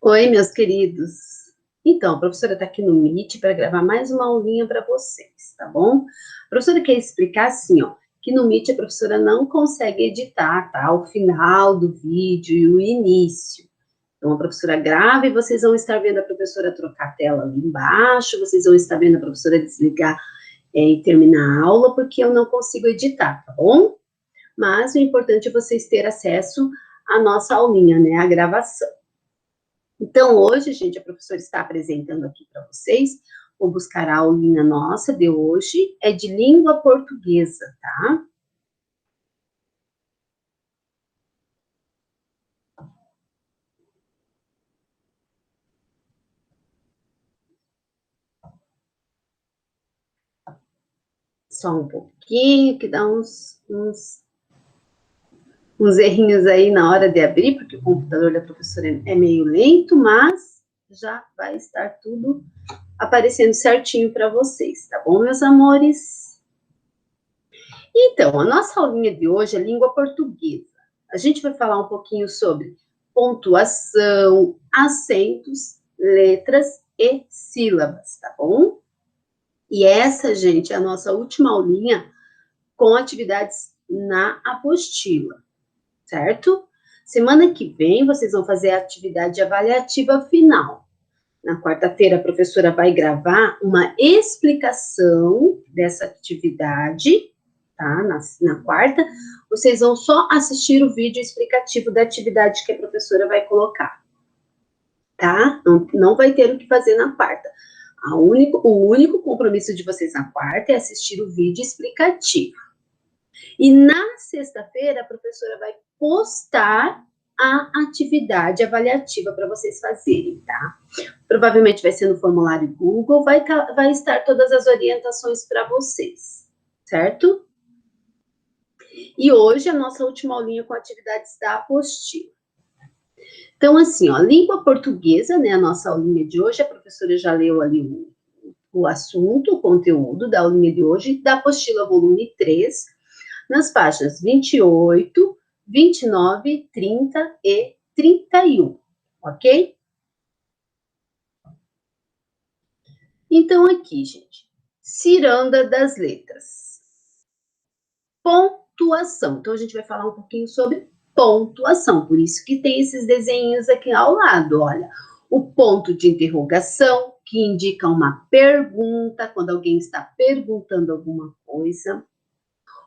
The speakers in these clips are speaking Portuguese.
Oi, meus queridos. Então, a professora está aqui no Meet para gravar mais uma aulinha para vocês, tá bom? A professora quer explicar assim, ó, que no Meet a professora não consegue editar, tá? O final do vídeo e o início. Então, a professora grava e vocês vão estar vendo a professora trocar a tela ali embaixo, vocês vão estar vendo a professora desligar e terminar a aula, porque eu não consigo editar, tá bom? Mas o importante é vocês terem acesso à nossa aulinha, né? A gravação. Então, hoje, gente, a professora está apresentando aqui para vocês, vou buscar a aulinha nossa de hoje, é de língua portuguesa, tá? Só um pouquinho, que dá uns errinhos aí na hora de abrir, porque o computador da professora é meio lento, mas já vai estar tudo aparecendo certinho para vocês, tá bom, meus amores? Então, a nossa aulinha de hoje é língua portuguesa. A gente vai falar um pouquinho sobre pontuação, acentos, letras e sílabas, tá bom? E essa, gente, é a nossa última aulinha com atividades na apostila, certo? Semana que vem, vocês vão fazer a atividade avaliativa final. Na quarta-feira, a professora vai gravar uma explicação dessa atividade, tá? Na quarta, vocês vão só assistir o vídeo explicativo da atividade que a professora vai colocar, tá? Não vai ter o que fazer na quarta. O único compromisso de vocês na quarta é assistir o vídeo explicativo. E na sexta-feira, a professora vai postar a atividade avaliativa para vocês fazerem, tá? Provavelmente vai ser no formulário Google, vai estar todas as orientações para vocês, certo? E hoje a nossa última aulinha com atividades da apostila. Então, assim, ó, língua portuguesa, né, a nossa aulinha de hoje, a professora já leu ali o assunto, o conteúdo da aulinha de hoje, da apostila volume 3, nas páginas 28, 29, 30 e 31, ok? Então, aqui, gente, ciranda das letras. Pontuação. Então, a gente vai falar um pouquinho sobre pontuação, por isso que tem esses desenhos aqui ao lado, olha. O ponto de interrogação, que indica uma pergunta, quando alguém está perguntando alguma coisa.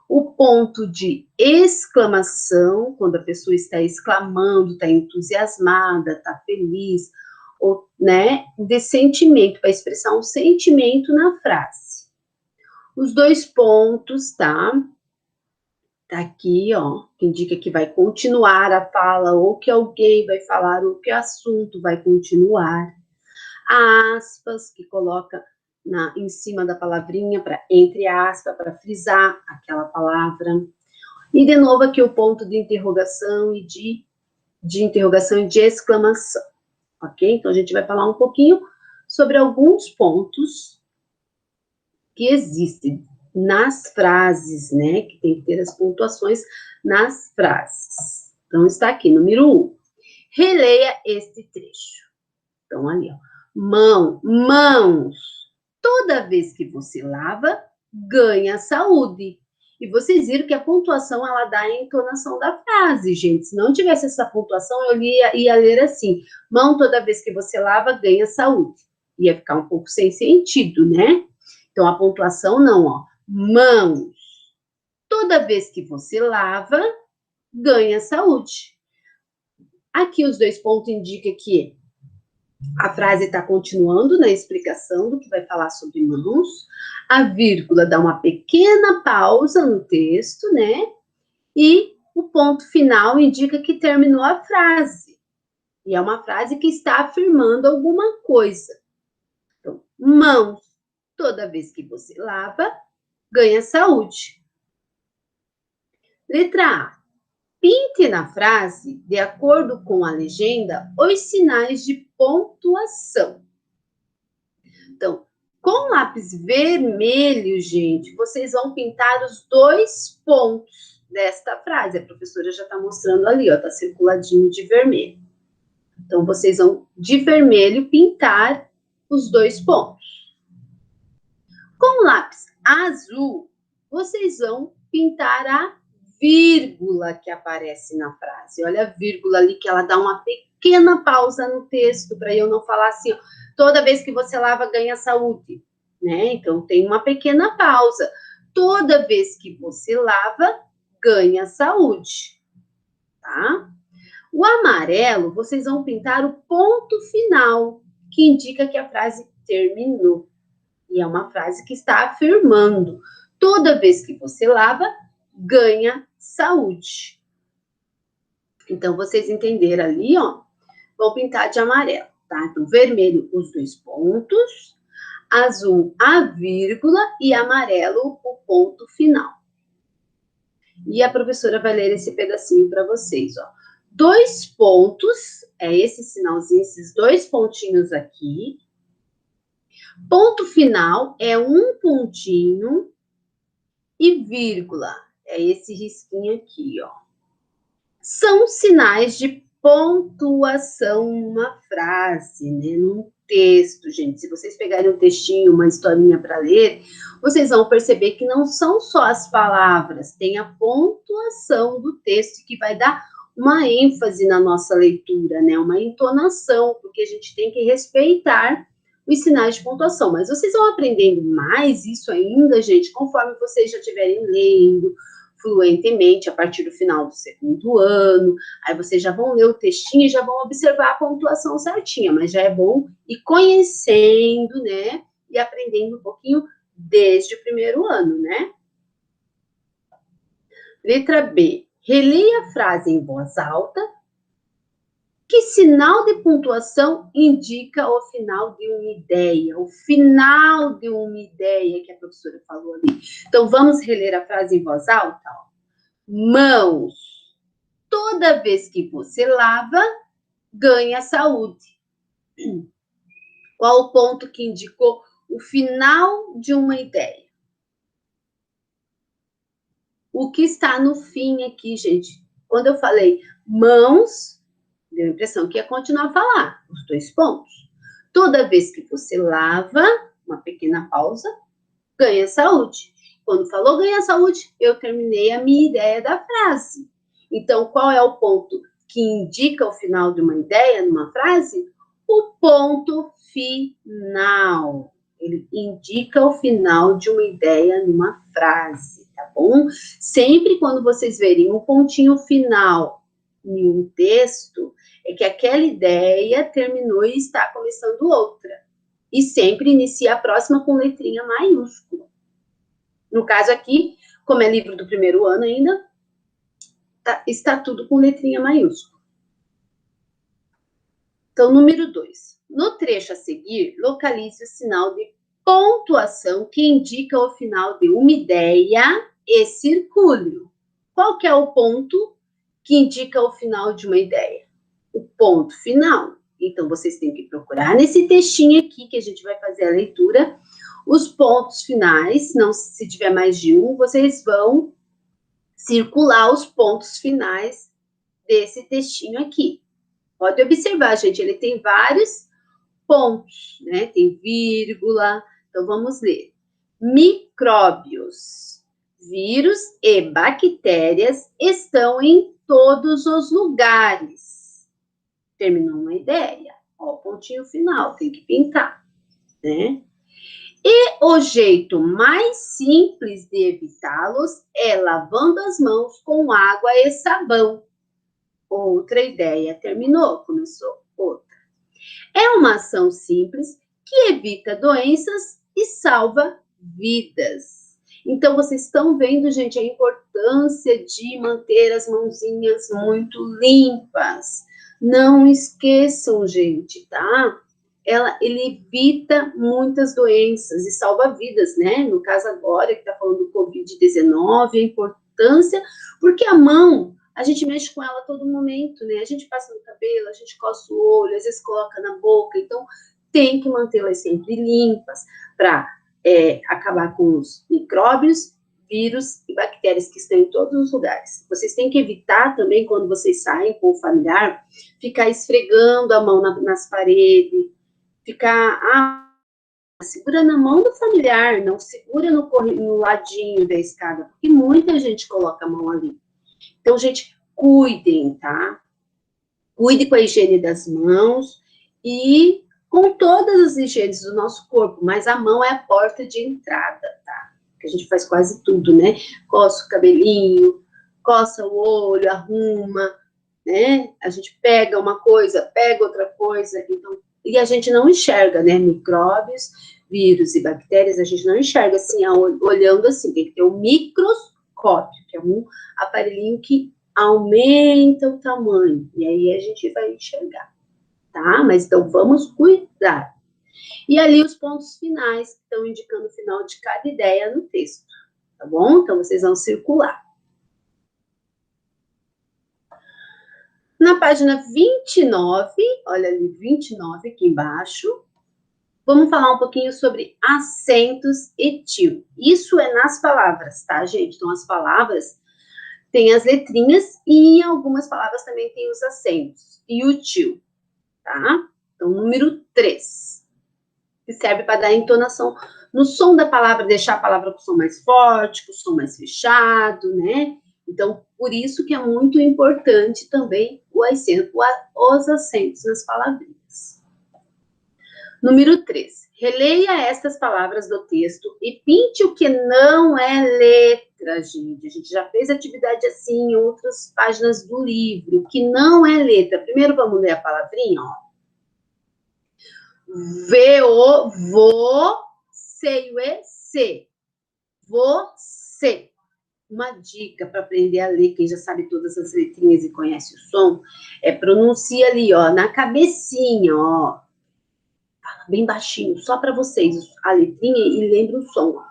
O ponto de exclamação, quando a pessoa está exclamando, está entusiasmada, está feliz, ou, né, de sentimento, para expressar um sentimento na frase. Os dois pontos, tá? Tá aqui, ó, que indica que vai continuar a fala, ou que alguém vai falar, ou que o assunto vai continuar. Aspas, que coloca em cima da palavrinha, entre aspas, para frisar aquela palavra. E, de novo, aqui o ponto de interrogação e de interrogação e de exclamação, ok? Então, a gente vai falar um pouquinho sobre alguns pontos que existem nas frases, né? Que tem que ter as pontuações nas frases. Então, está aqui, número 1. Releia este trecho. Então, ali, ó. Mãos. Toda vez que você lava, ganha saúde. E vocês viram que a pontuação, ela dá a entonação da frase, gente. Se não tivesse essa pontuação, eu ia ler assim. Mão, toda vez que você lava, ganha saúde. Ia ficar um pouco sem sentido, né? Então, a pontuação não, ó. Mãos. Toda vez que você lava, ganha saúde. Aqui os dois pontos indicam que a frase está continuando na explicação do que vai falar sobre mãos. A vírgula dá uma pequena pausa no texto, né? E o ponto final indica que terminou a frase. E é uma frase que está afirmando alguma coisa. Então, mãos. Toda vez que você lava, ganha saúde. Letra A. Pinte na frase, de acordo com a legenda, os sinais de pontuação. Então, com lápis vermelho, gente, vocês vão pintar os dois pontos desta frase. A professora já está mostrando ali, ó, tá circuladinho de vermelho. Então, vocês vão, de vermelho, pintar os 2 pontos. Com o lápis azul, vocês vão pintar a vírgula que aparece na frase. Olha a vírgula ali, que ela dá uma pequena pausa no texto, para eu não falar assim, ó, toda vez que você lava, ganha saúde, né? Então, tem uma pequena pausa. Toda vez que você lava, ganha saúde, tá? O amarelo, vocês vão pintar o ponto final, que indica que a frase terminou. E é uma frase que está afirmando. Toda vez que você lava, ganha saúde. Então, vocês entenderam ali, ó, vão pintar de amarelo, tá? Então, vermelho, os 2 pontos, azul, a vírgula, e amarelo, o ponto final. E a professora vai ler esse pedacinho para vocês, ó. 2 pontos, é esse sinalzinho, esses 2 pontinhos aqui. Ponto final é um pontinho e vírgula, é esse risquinho aqui, ó. São sinais de pontuação numa frase, né? Num texto, gente. Se vocês pegarem um textinho, uma historinha para ler, vocês vão perceber que não são só as palavras, tem a pontuação do texto que vai dar uma ênfase na nossa leitura, né? Uma entonação, porque a gente tem que respeitar os sinais de pontuação. Mas vocês vão aprendendo mais isso ainda, gente, conforme vocês já estiverem lendo fluentemente a partir do final do 2º ano. Aí vocês já vão ler o textinho e já vão observar a pontuação certinha, mas já é bom ir conhecendo, né? E aprendendo um pouquinho desde o 1º ano, né? Letra B. Releia a frase em voz alta. Que sinal de pontuação indica o final de uma ideia? O final de uma ideia que a professora falou ali. Então, vamos reler a frase em voz alta? Ó. Mãos. Toda vez que você lava, ganha saúde. Qual o ponto que indicou o final de uma ideia? O que está no fim aqui, gente? Quando eu falei mãos, deu a impressão que ia continuar a falar, os 2 pontos. Toda vez que você lava, uma pequena pausa, ganha saúde. Quando falou ganha saúde, eu terminei a minha ideia da frase. Então, qual é o ponto que indica o final de uma ideia numa frase? O ponto final. Ele indica o final de uma ideia numa frase, tá bom? Sempre quando vocês verem um pontinho final em um texto, é que aquela ideia terminou e está começando outra. E sempre inicia a próxima com letrinha maiúscula. No caso aqui, como é livro do 1º ano ainda, está tudo com letrinha maiúscula. Então, número 2. No trecho a seguir, localize o sinal de pontuação que indica o final de uma ideia e circule. Qual que é o ponto que indica o final de uma ideia? O ponto final. Então, vocês têm que procurar nesse textinho aqui, que a gente vai fazer a leitura, os pontos finais. Não, se tiver mais de um, vocês vão circular os pontos finais desse textinho aqui. Pode observar, gente, ele tem vários pontos, né? Tem vírgula. Então, vamos ler. Micróbios, vírus e bactérias estão em todos os lugares. Terminou uma ideia. Ó, o pontinho final, tem que pintar, né? E o jeito mais simples de evitá-los é lavando as mãos com água e sabão. Outra ideia terminou, começou outra. É uma ação simples que evita doenças e salva vidas. Então, vocês estão vendo, gente, a importância de manter as mãozinhas muito limpas. Não esqueçam, gente, tá? Ele evita muitas doenças e salva vidas, né? No caso agora, que tá falando do Covid-19, a importância, porque a mão, a gente mexe com ela a todo momento, né? A gente passa no cabelo, a gente coça o olho, às vezes coloca na boca, então tem que mantê-las sempre limpas para acabar com os micróbios vírus e bactérias que estão em todos os lugares. Vocês têm que evitar também, quando vocês saem com o familiar, ficar esfregando a mão nas paredes, ficar segura na mão do familiar, não segura no ladinho da escada, porque muita gente coloca a mão ali. Então, gente, cuidem, tá? Cuide com a higiene das mãos e com todas as higienes do nosso corpo, mas a mão é a porta de entrada, tá? Que a gente faz quase tudo, né? Coça o cabelinho, coça o olho, arruma, né? A gente pega uma coisa, pega outra coisa, então, e a gente não enxerga, né? Micróbios, vírus e bactérias, a gente não enxerga assim, olhando assim, tem que ter um microscópio, que é um aparelhinho que aumenta o tamanho, e aí a gente vai enxergar, tá? Mas então vamos cuidar. E ali os pontos finais que estão indicando o final de cada ideia no texto, tá bom? Então vocês vão circular. Na página 29, olha ali, 29 aqui embaixo, vamos falar um pouquinho sobre acentos etil. Isso é nas palavras, tá, gente? Então, as palavras têm as letrinhas e em algumas palavras também tem os acentos. E o til, tá? Então, número 3, que serve para dar entonação no som da palavra, deixar a palavra com o som mais forte, com o som mais fechado, né? Então, por isso que é muito importante também os acentos nas palavrinhas. Número 3. Releia estas palavras do texto e pinte o que não é letra, gente. A gente já fez atividade assim em outras páginas do livro, o que não é letra. Primeiro vamos ler a palavrinha, ó. Você. Você. Uma dica para aprender a ler, quem já sabe todas as letrinhas e conhece o som, é pronuncia ali, ó, na cabecinha, ó. Fala bem baixinho, só para vocês, a letrinha e lembra o som.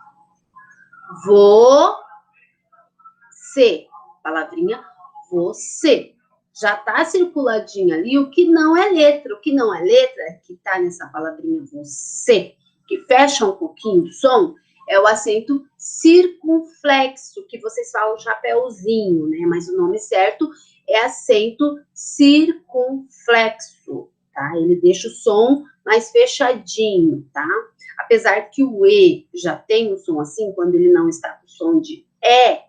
Você. Palavrinha você. Já tá circuladinho ali o que não é letra. O que não é letra, que tá nessa palavrinha você, que fecha um pouquinho o som, é o acento circunflexo, que vocês falam chapéuzinho, né? Mas o nome certo é acento circunflexo, tá? Ele deixa o som mais fechadinho, tá? Apesar que o E já tem um som assim, quando ele não está com o som de E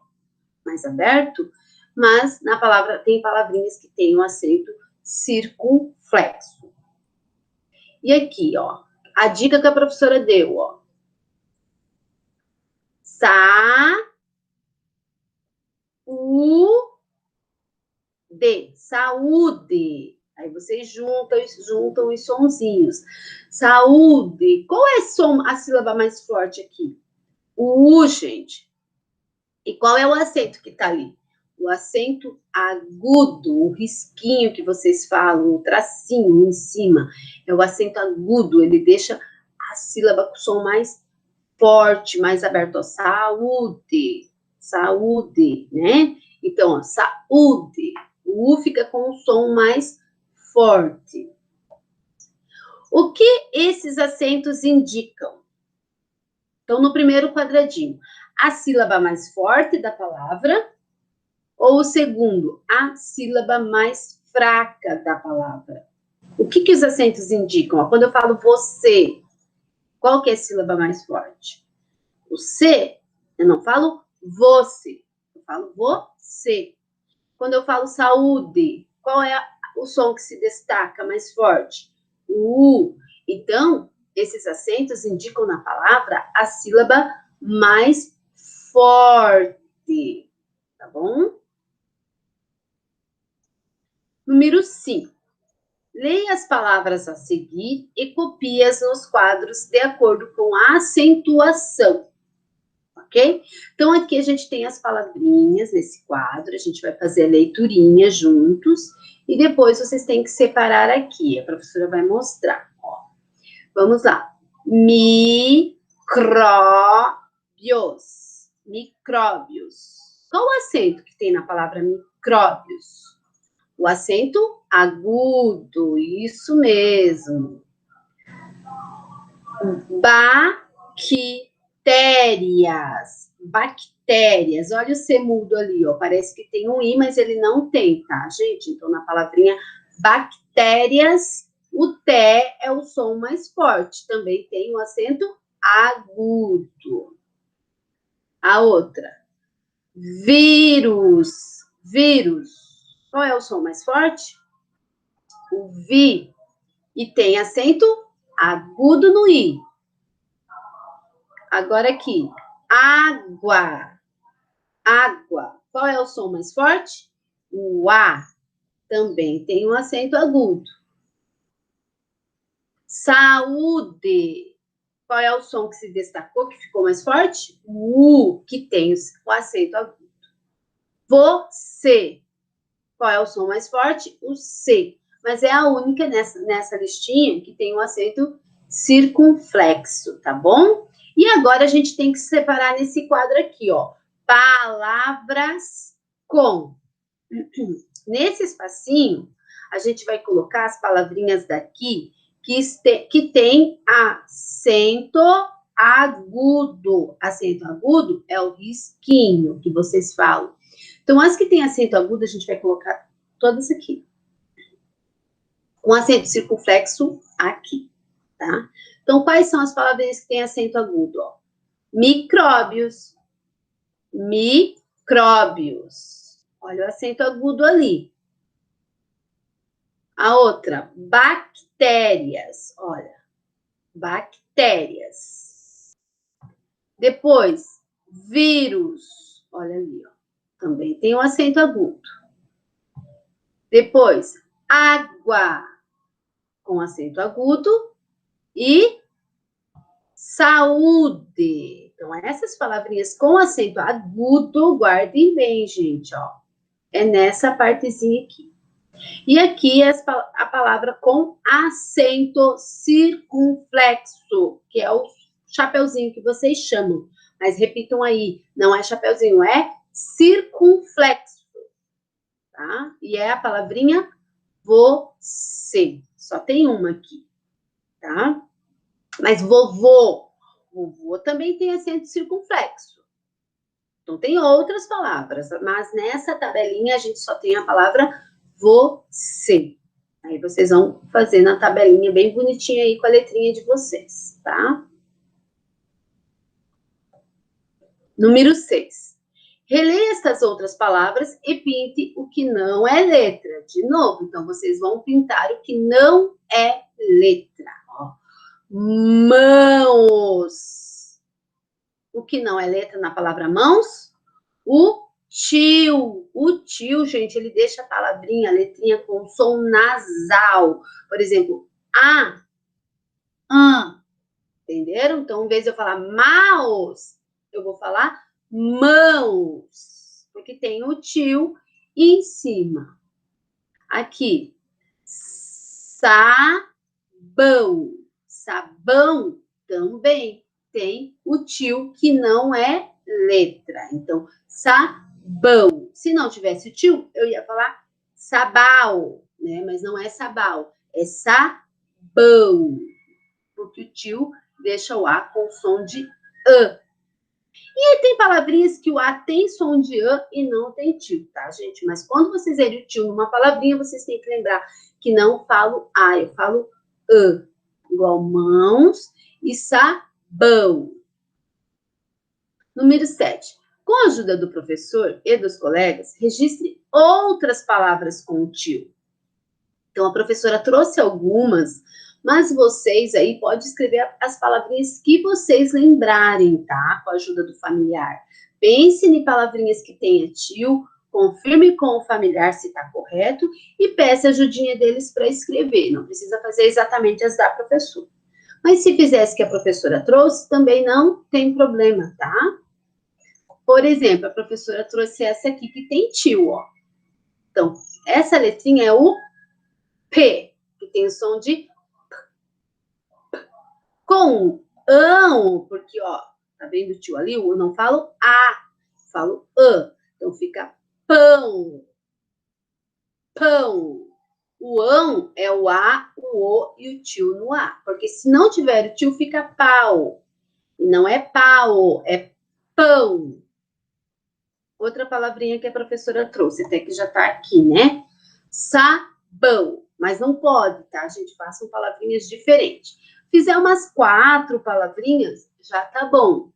mais aberto, mas na palavra tem palavrinhas que têm um acento circunflexo. E aqui, ó, a dica que a professora deu, ó. Saúde. Aí vocês juntam os sonzinhos. Saúde. Qual é a sílaba mais forte aqui? O U, gente. E qual é o acento que tá ali? O acento agudo, o risquinho que vocês falam, o tracinho em cima. É o acento agudo, ele deixa a sílaba com o som mais forte, mais aberto. Ó, saúde, saúde, né? Então, ó, saúde. O U fica com o som mais forte. O que esses acentos indicam? Então, no primeiro quadradinho, a sílaba mais forte da palavra, ou o segundo, a sílaba mais fraca da palavra. O que os acentos indicam? Ó, quando eu falo você, qual que é a sílaba mais forte? O C, eu não falo você, eu falo você. Quando eu falo saúde, qual é o som que se destaca mais forte? O U. Então, esses acentos indicam na palavra a sílaba mais forte, tá bom? Número 5. Leia as palavras a seguir e copie-as nos quadros de acordo com a acentuação, ok? Então, aqui a gente tem as palavrinhas nesse quadro, a gente vai fazer a leiturinha juntos e depois vocês têm que separar aqui, a professora vai mostrar, ó. Vamos lá. Micróbios. Micróbios. Qual o acento que tem na palavra micróbios? O acento agudo, isso mesmo. Bactérias. bactérias. Olha o C mudo ali, ó. Parece que tem um I, mas ele não tem, tá, gente? Então, na palavrinha bactérias, o T é o som mais forte. Também tem um acento agudo. A outra, vírus. Vírus. Qual é o som mais forte? O Vi. E tem acento agudo no I. Agora aqui, água. Água. Qual é o som mais forte? O A. Também tem um acento agudo. Saúde. Qual é o som que se destacou, que ficou mais forte? O U, que tem o acento agudo. Você. Qual é o som mais forte? O C. Mas é a única nessa listinha que tem um acento circunflexo, tá bom? E agora a gente tem que separar nesse quadro aqui, ó. Palavras com. Nesse espacinho, a gente vai colocar as palavrinhas daqui que tem acento agudo. Acento agudo é o risquinho que vocês falam. Então, as que tem acento agudo, a gente vai colocar todas aqui. Com acento circunflexo aqui, tá? Então, quais são as palavrinhas que têm acento agudo? Ó? Micróbios. Micróbios. Olha o acento agudo ali. A outra, bactérias. Olha, bactérias. Depois, vírus. Olha ali, ó. Também tem um acento agudo. Depois, água, com acento agudo. E saúde. Então, essas palavrinhas com acento agudo, guardem bem, gente, ó. É nessa partezinha aqui. E aqui a palavra com acento circunflexo, que é o chapeuzinho que vocês chamam. Mas repitam aí, não é chapeuzinho, é circunflexo, tá? E é a palavrinha você. Só tem uma aqui, tá? Mas vovô também tem acento circunflexo. Então, tem outras palavras, mas nessa tabelinha a gente só tem a palavra você. Aí vocês vão fazer na tabelinha bem bonitinha aí com a letrinha de vocês, tá? Número 6. Releia estas outras palavras e pinte o que não é letra. De novo, então vocês vão pintar o que não é letra. Ó. Mãos. O que não é letra na palavra mãos? O tio. O tio, gente, ele deixa a palavrinha, a letrinha com som nasal. Por exemplo, entenderam? Então, em vez de eu falar mouse, eu vou falar mãos, porque tem o tio em cima. Aqui, sabão. Sabão também tem o tio que não é letra. Então, sabão. Se não tivesse o tio, eu ia falar sabal, né? Mas não é sabal, é sabão. Porque o tio deixa o A com som de A. E aí tem palavrinhas que o A tem som de A e não tem tio, tá, gente? Mas quando vocês verem o tio numa palavrinha, vocês têm que lembrar que não falo A, eu falo A. Igual mãos e sabão. Número 7. Com a ajuda do professor e dos colegas, registre outras palavras com o tio. Então, a professora trouxe algumas, mas vocês aí podem escrever as palavrinhas que vocês lembrarem, tá? Com a ajuda do familiar. Pense em palavrinhas que tenha tio, confirme com o familiar se está correto e peça a ajudinha deles para escrever. Não precisa fazer exatamente as da professora. Mas se fizesse que a professora trouxe, também não tem problema, tá? Por exemplo, a professora trouxe essa aqui que tem tio, ó. Então, essa letrinha é o P, que tem o som de P. Com ão, porque, ó, tá vendo o tio ali? Eu não falo A, falo A. Então, fica pão. Pão. O ão é o A, o O e o tio no A. Porque se não tiver o tio, fica pau. E não é pau, é Pão. Outra palavrinha que a professora trouxe, até que já está aqui, né? Sabão. Mas não pode, tá? A gente faça palavrinhas diferentes. Fizer umas 4 palavrinhas, já tá bom.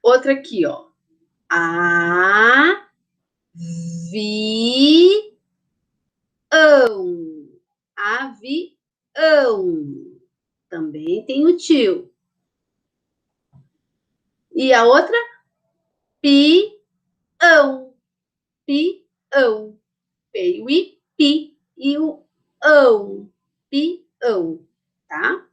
Outra aqui, ó. Avião. Avião. Também tem o tio. E a outra? Pião. Pião. P, o I, pi. E o ão. Pião. Tá?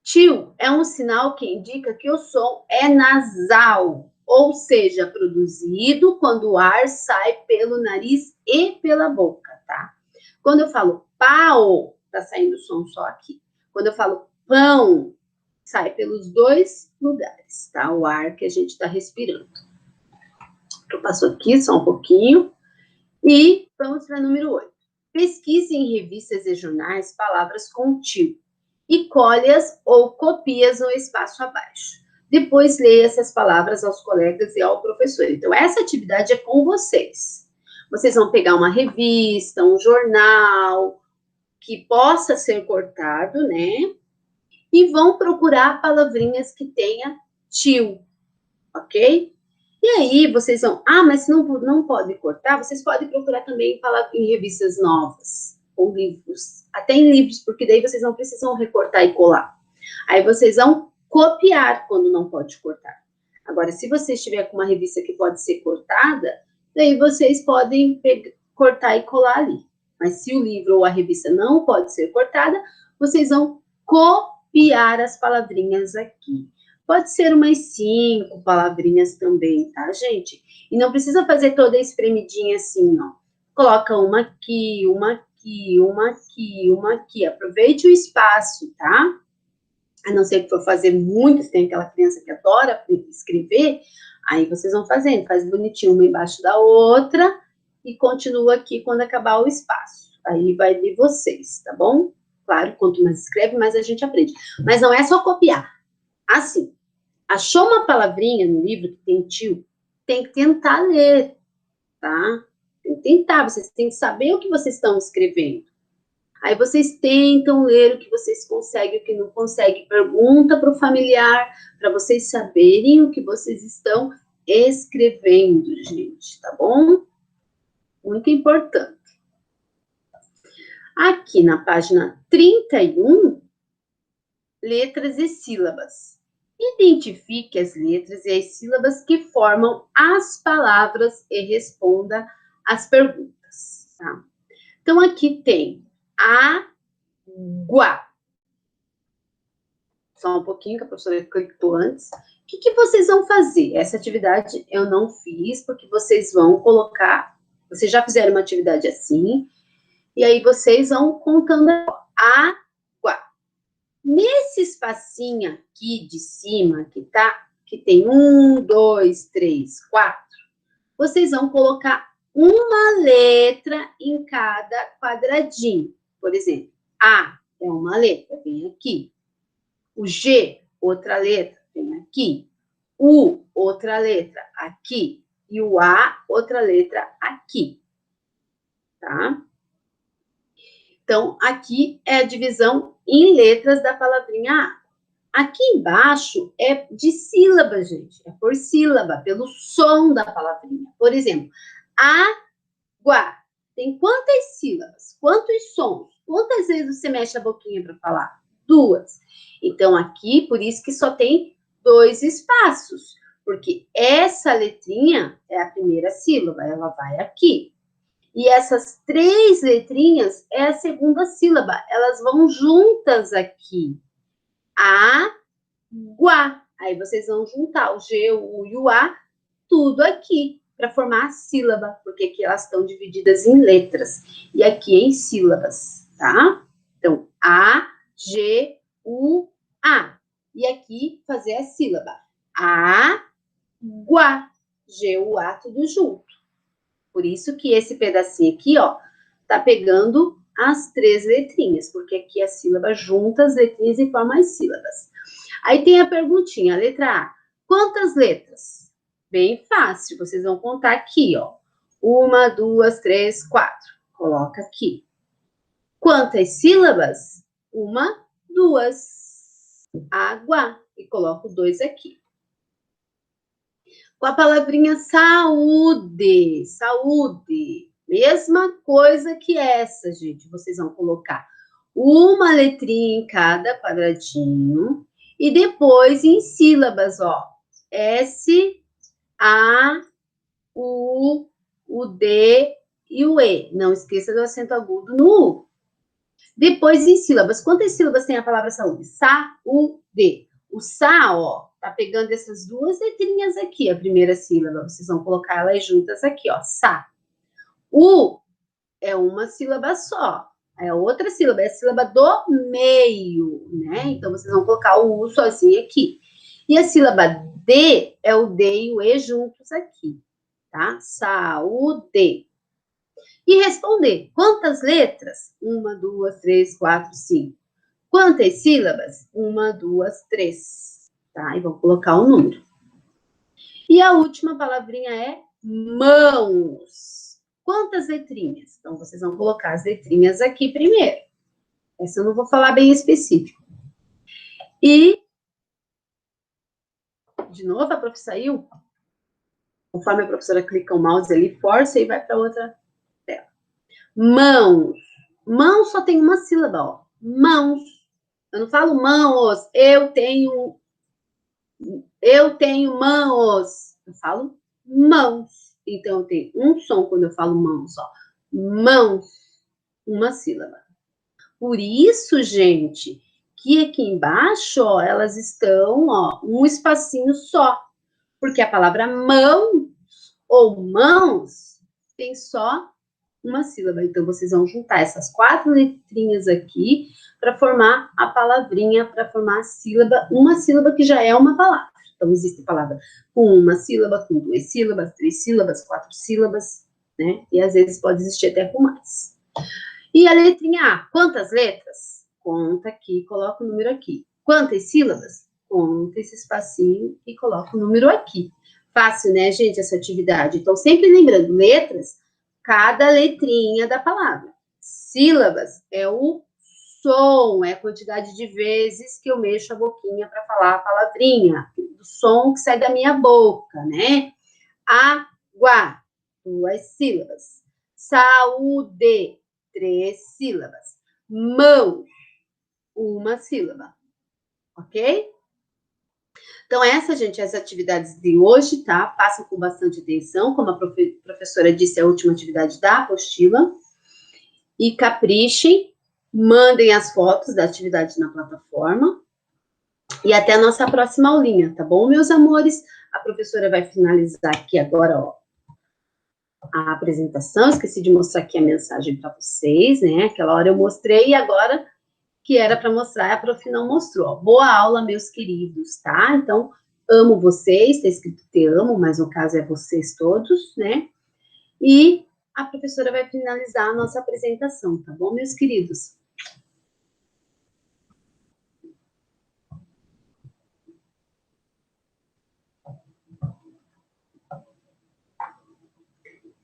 Tio é um sinal que indica que o som é nasal, ou seja, produzido quando o ar sai pelo nariz e pela boca, tá? Quando eu falo pau, tá saindo som só aqui. Quando eu falo pão, sai pelos 2 lugares, tá? O ar que a gente tá respirando. Eu passo aqui só um pouquinho. E vamos para número 8. Pesquise em revistas e jornais palavras com tio e colhe-as ou copie-as no espaço abaixo. Depois leia essas palavras aos colegas e ao professor. Então, essa atividade é com vocês. Vocês vão pegar uma revista, um jornal, que possa ser cortado, né? E vão procurar palavrinhas que tenha tio, ok? E aí, vocês vão... Ah, mas se não pode cortar, vocês podem procurar também em revistas novas, ou livros. Até em livros, porque daí vocês não precisam recortar e colar. Aí vocês vão copiar quando não pode cortar. Agora, se você estiver com uma revista que pode ser cortada, daí vocês podem cortar e colar ali. Mas se o livro ou a revista não pode ser cortada, vocês vão copiar as palavrinhas aqui. Pode ser umas 5 palavrinhas também, tá, gente? E não precisa fazer toda a espremidinha assim, ó. Coloca uma aqui, uma aqui, uma aqui, uma aqui. Aproveite o espaço, tá? A não ser que for fazer muito, se tem aquela criança que adora escrever, aí vocês vão fazendo, faz bonitinho uma embaixo da outra e continua aqui quando acabar o espaço. Aí vai de vocês, tá bom? Claro, quanto mais escreve, mais a gente aprende. Mas não é só copiar. Assim, achou uma palavrinha no livro que tem tio, tem que tentar ler, tá? Tem que tentar, vocês têm que saber o que vocês estão escrevendo. Aí vocês tentam ler o que vocês conseguem, o que não conseguem. Pergunta para o familiar, para vocês saberem o que vocês estão escrevendo, gente, tá bom? Muito importante. Aqui na página 31, letras e sílabas. Identifique as letras e as sílabas que formam as palavras e responda as perguntas, tá? Então, aqui tem água. Só um pouquinho, que a professora clicou antes. O que vocês vão fazer? Essa atividade eu não fiz, porque vocês vão colocar... Vocês já fizeram uma atividade assim, e aí vocês vão contando água. Nesse espacinho aqui de cima, que tem 1, 2, 3, 4, vocês vão colocar uma letra em cada quadradinho. Por exemplo, A é uma letra, vem aqui. O G, outra letra, vem aqui. U, outra letra, aqui. E o A, outra letra, aqui. Tá? Então, aqui é a divisão em letras da palavrinha A. Aqui embaixo é de sílaba, gente. É por sílaba, pelo som da palavrinha. Por exemplo, água. Tem quantas sílabas? Quantos sons? Quantas vezes você mexe a boquinha para falar? 2. Então, aqui, por isso que só tem 2 espaços. Porque essa letrinha é a primeira sílaba, ela vai aqui. E essas 3 letrinhas é a segunda sílaba, elas vão juntas aqui. Água. Aí vocês vão juntar o G, o U e o A, tudo aqui, para formar a sílaba, porque aqui elas estão divididas em letras, e aqui em sílabas, tá? Então, A, G, U, A. E aqui fazer a sílaba. Água. G, U, A, tudo junto. Por isso que esse pedacinho aqui, ó, tá pegando as 3 letrinhas, porque aqui a sílaba junta as letrinhas e forma as sílabas. Aí tem a perguntinha, a letra A. Quantas letras? Bem fácil, vocês vão contar aqui, ó. 1, 2, 3, 4. Coloca aqui. Quantas sílabas? 1, 2. Água. E coloco 2 aqui. Com a palavrinha saúde. Saúde. Mesma coisa que essa, gente. Vocês vão colocar uma letrinha em cada quadradinho. E depois em sílabas, ó. S, A, U, o D e o E. Não esqueça do acento agudo no U. Depois em sílabas. Quantas sílabas tem a palavra saúde? Saúde. O sa, ó, tá pegando essas duas letrinhas aqui, a primeira sílaba. Vocês vão colocar elas juntas aqui, ó. Sa. U é uma sílaba só. É outra sílaba, é a sílaba do meio, né? Então, vocês vão colocar o U sozinho aqui. E a sílaba D é o D e o E juntos aqui, tá? Saúde. E responder. Quantas letras? 1, 2, 3, 4, 5. Quantas sílabas? 1, 2, 3. Tá? E vou colocar o número. E a última palavrinha é mãos. Quantas letrinhas? Então, vocês vão colocar as letrinhas aqui primeiro. Essa eu não vou falar bem específico. E, de novo, a prof saiu. Conforme a professora clica o mouse ali, força e vai para outra tela. Mãos. Mãos só tem uma sílaba, ó. Mãos. Eu não falo mãos, eu tenho mãos. Eu falo mãos. Então, eu tenho um som quando eu falo mãos, ó. Mãos, uma sílaba. Por isso, gente, que aqui embaixo, ó, elas estão, ó, um espacinho só. Porque a palavra mão ou mãos tem só uma sílaba. Então, vocês vão juntar essas 4 letrinhas aqui para formar a palavrinha, para formar a sílaba, uma sílaba que já é uma palavra. Então, existe palavra com uma sílaba, com 2 sílabas, 3 sílabas, 4 sílabas, né? E às vezes pode existir até com mais. E a letrinha A, quantas letras? Conta aqui, coloca o número aqui. Quantas sílabas? Conta esse espacinho e coloca o número aqui. Fácil, né, gente, essa atividade? Então, sempre lembrando, letras, cada letrinha da palavra. Sílabas é o som, é a quantidade de vezes que eu mexo a boquinha para falar a palavrinha, do som que sai da minha boca, né? Água, 2 sílabas. Saúde, 3 sílabas. Mão, uma sílaba. Ok? Então, essa, gente, as atividades de hoje, tá? Façam com bastante atenção, como a professora disse, é a última atividade da apostila. E caprichem, mandem as fotos da atividade na plataforma. E até a nossa próxima aulinha, tá bom, meus amores? A professora vai finalizar aqui agora, ó, a apresentação. Esqueci de mostrar aqui a mensagem para vocês, né? Aquela hora eu mostrei e agora que era para mostrar, a prof não mostrou. Ó. Boa aula, meus queridos, tá? Então, amo vocês, tá escrito te amo, mas no caso é vocês todos, né? E a professora vai finalizar a nossa apresentação, tá bom, meus queridos?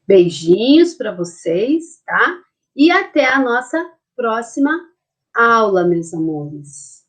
Beijinhos para vocês, tá? E até a nossa próxima aula, meus amores.